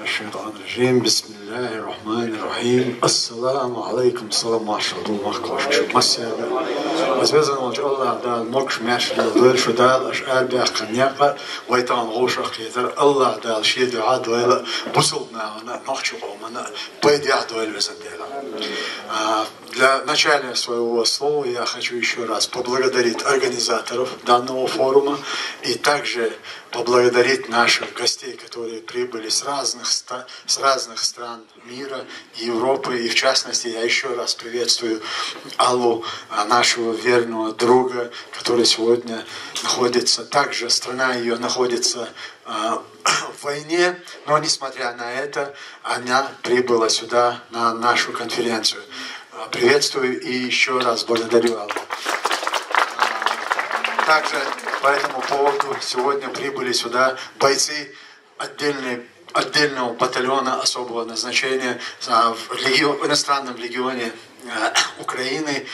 الشيطان الرجيم بسم الله الرحمن الرحيم السلام عليكم السلام عليكم مساء وزوجنا وجه الله دال مكش ماشي دول شو دال أشعار بأخنيقة ويتان غوشة خيزر الله دال شيء دعاء دول بوصلنا أنا نحشو أنا بيد يعدول بسندلا. Для начала своего слова я хочу еще раз поблагодарить организаторов данного форума и также поблагодарить наших гостей, которые прибыли с разных стран мира, Европы. И в частности, я еще раз приветствую Аллу, нашего верного друга, который сегодня находится, также страна ее находится в войне, но несмотря на это, она прибыла сюда на нашу конференцию. Приветствую и еще раз благодарю Аллу. Также по этому поводу сегодня прибыли сюда бойцы отдельного батальона особого назначения в иностранном легионе Украины,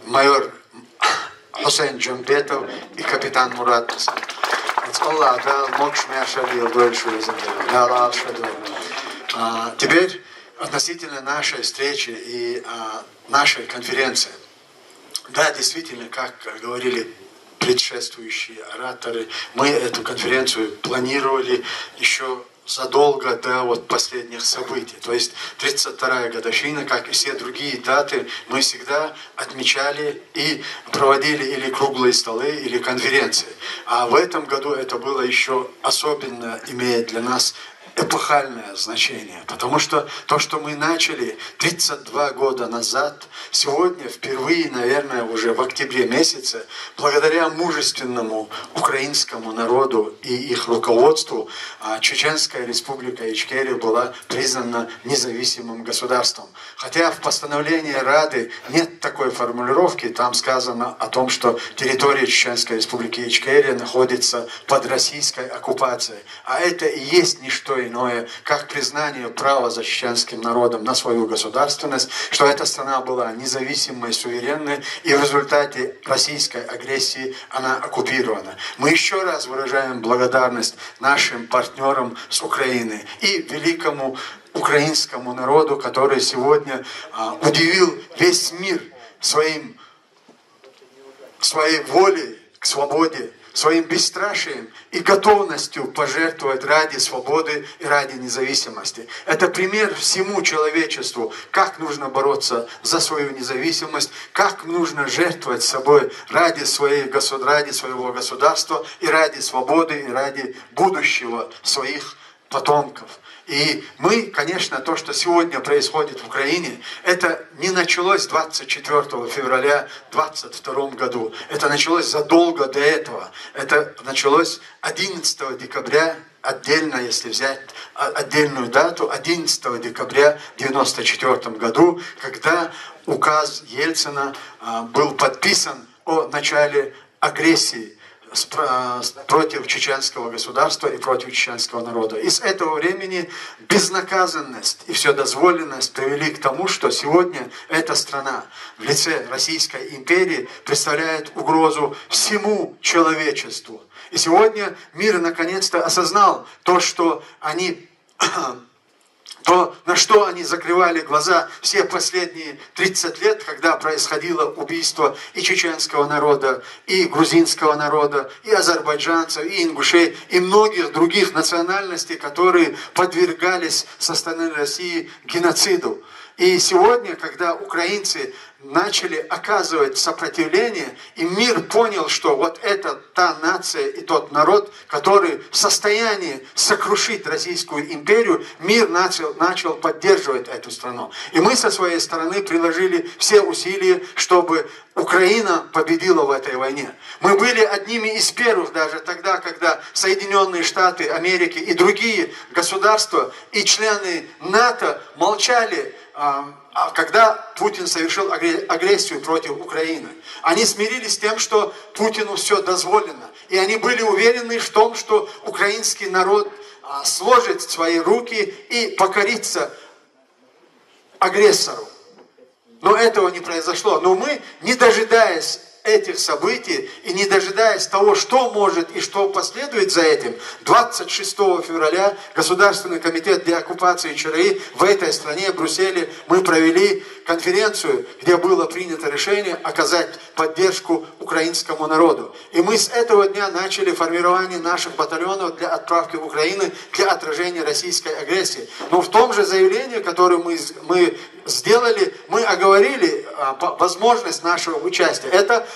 майор Хусейн Джамбетов и капитан Мурат. Теперь относительно нашей встречи и нашей конференции. Да, действительно, как говорили предшествующие ораторы, мы эту конференцию планировали еще задолго до последних событий. То есть 32-я годовщина, как и все другие даты, мы всегда отмечали и проводили или круглые столы, или конференции. А в этом году это было еще особенно, имеет для нас эпохальное значение, потому что то, что мы начали 32 года назад, сегодня впервые, наверное, уже в октябре месяце, благодаря мужественному украинскому народу и их руководству, Чеченская республика Ичкерия была признана независимым государством. Хотя в постановлении Рады нет такой формулировки, там сказано о том, что территория Чеченской республики Ичкерия находится под российской оккупацией. А это и есть не что иное, как признание права за чеченским народом на свою государственность, что эта страна была независимой, суверенной, и в результате российской агрессии она оккупирована. Мы еще раз выражаем благодарность нашим партнерам с Украины и великому украинскому народу, который сегодня удивил весь мир своей волей к свободе, своим бесстрашием и готовностью пожертвовать ради свободы и ради независимости. Это пример всему человечеству, как нужно бороться за свою независимость, как нужно жертвовать собой ради своего государства и ради свободы, и ради будущего своих потомков. И мы, конечно, то, что сегодня происходит в Украине, это не началось 24 февраля 2022 году. Это началось задолго до этого. Это началось 11 декабря, отдельно, если взять отдельную дату, 11 декабря 1994 году, когда указ Ельцина был подписан о начале агрессии против чеченского государства и против чеченского народа. И с этого времени безнаказанность и вседозволенность привели к тому, что сегодня эта страна в лице Российской империи представляет угрозу всему человечеству. И сегодня мир наконец-то осознал то, на что они закрывали глаза все последние 30 лет, когда происходило убийство и чеченского народа, и грузинского народа, и азербайджанцев, и ингушей, и многих других национальностей, которые подвергались со стороны России геноциду. И сегодня, когда украинцы начали оказывать сопротивление, и мир понял, что вот это та нация и тот народ, который в состоянии сокрушить Российскую империю, мир начал поддерживать эту страну. И мы со своей стороны приложили все усилия, чтобы Украина победила в этой войне. Мы были одними из первых даже тогда, когда Соединенные Штаты Америки и другие государства и члены НАТО молчали, когда Путин совершил агрессию против Украины. Они смирились с тем, что Путину все дозволено. И они были уверены в том, что украинский народ сложит свои руки и покорится агрессору. Но этого не произошло. Но мы, не дожидаясь этих событий и не дожидаясь того, что может и что последует за этим, 26 февраля Государственный комитет деоккупации ЧРИ в этой стране, в Брюсселе, мы провели конференцию, где было принято решение оказать поддержку украинскому народу. И мы с этого дня начали формирование наших батальонов для отправки в Украину для отражения российской агрессии. Но в том же заявлении, которое мы сделали, мы оговорили возможность нашего участия. Это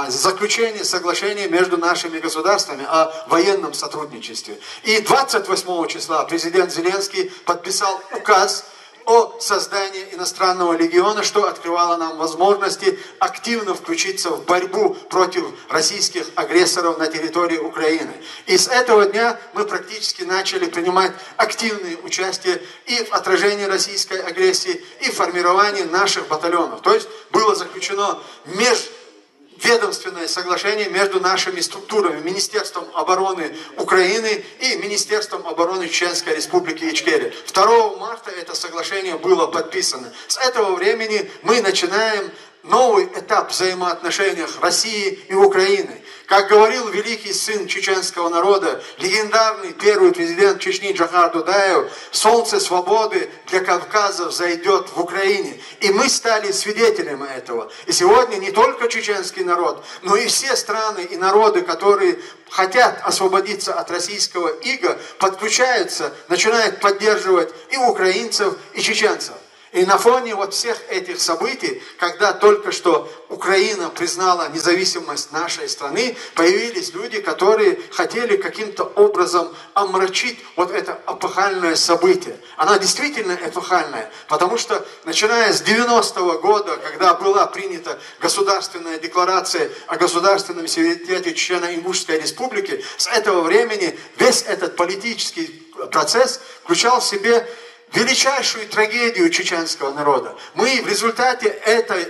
заключение соглашения между нашими государствами о военном сотрудничестве. И 28 числа президент Зеленский подписал указ о создании иностранного легиона, что открывало нам возможности активно включиться в борьбу против российских агрессоров на территории Украины. И с этого дня мы практически начали принимать активное участие и в отражении российской агрессии, и в формировании наших батальонов. То есть было заключено межведомственное соглашение между нашими структурами, Министерством обороны Украины и Министерством обороны Чеченской Республики Ичкерия. 2 марта это соглашение было подписано. С этого времени мы начинаем новый этап взаимоотношений России и Украины. Как говорил великий сын чеченского народа, легендарный первый президент Чечни Джохар Дудаев, солнце свободы для Кавказа взойдет в Украине. И мы стали свидетелями этого. И сегодня не только чеченский народ, но и все страны и народы, которые хотят освободиться от российского ига, подключаются, начинают поддерживать и украинцев, и чеченцев. И на фоне вот всех этих событий, когда только что Украина признала независимость нашей страны, появились люди, которые хотели каким-то образом омрачить вот это эпохальное событие. Оно действительно эпохальное, потому что начиная с 90-го года, когда была принята государственная декларация о государственном суверенитете Чечено-Ингушской республики, с этого времени весь этот политический процесс включал в себе величайшую трагедию чеченского народа. Мы в результате этой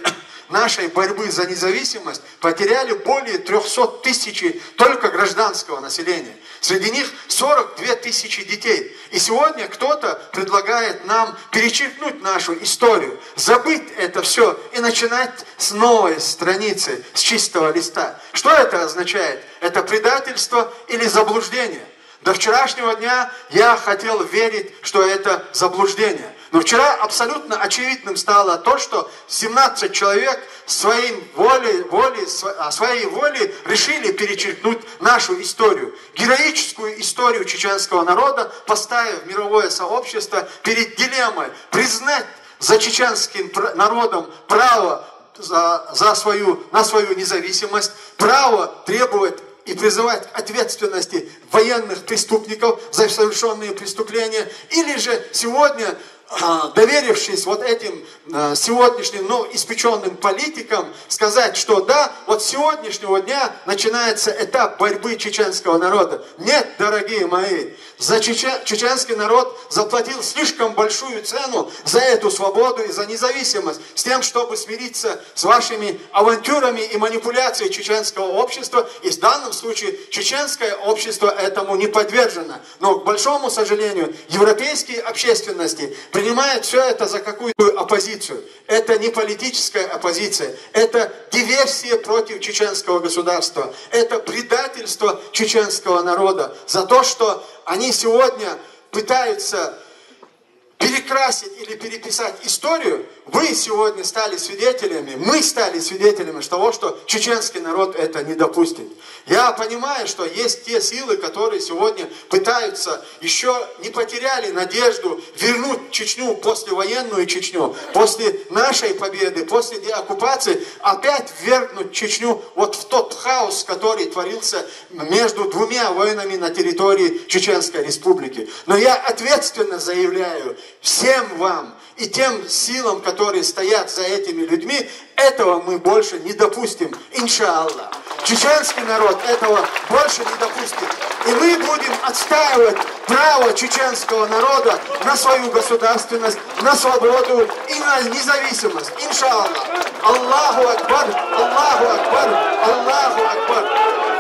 нашей борьбы за независимость потеряли более 300 тысяч только гражданского населения. Среди них 42 тысячи детей. И сегодня кто-то предлагает нам перечеркнуть нашу историю, забыть это все и начинать с новой страницы, с чистого листа. Что это означает? Это предательство или заблуждение? До вчерашнего дня я хотел верить, что это заблуждение. Но вчера абсолютно очевидным стало то, что 17 человек своей волей решили перечеркнуть нашу историю. Героическую историю чеченского народа, поставив мировое сообщество перед дилеммой признать за чеченским народом право на свою независимость, право требовать и призывать к ответственности военных преступников за совершенные преступления, или же сегодня, доверившись вот этим сегодняшним новоиспеченным политикам, сказать, что да, вот с сегодняшнего дня начинается этап борьбы чеченского народа. Нет, дорогие мои, чеченский народ заплатил слишком большую цену за эту свободу и за независимость, с тем, чтобы смириться с вашими авантюрами и манипуляциями чеченского общества. И в данном случае чеченское общество этому не подвержено. Но, к большому сожалению, европейские общественности принимают все это за какую-то оппозицию. Это не политическая оппозиция, это диверсия против чеченского государства, это предательство чеченского народа за то, что они сегодня пытаются перекрасить или переписать историю. Вы сегодня стали свидетелями, мы стали свидетелями того, что чеченский народ это не допустит. Я понимаю, что есть те силы, которые сегодня пытаются, еще не потеряли надежду вернуть Чечню, послевоенную Чечню, после нашей победы, после деоккупации, опять ввергнуть Чечню вот в тот хаос, который творился между двумя войнами на территории Чеченской Республики. Но я ответственно заявляю всем вам и тем силам, которые стоят за этими людьми, этого мы больше не допустим, иншаллах. Чеченский народ этого больше не допустит. И мы будем отстаивать право чеченского народа на свою государственность, на свободу и на независимость, иншаллах. Аллаху Акбар, Аллаху Акбар, Аллаху Акбар.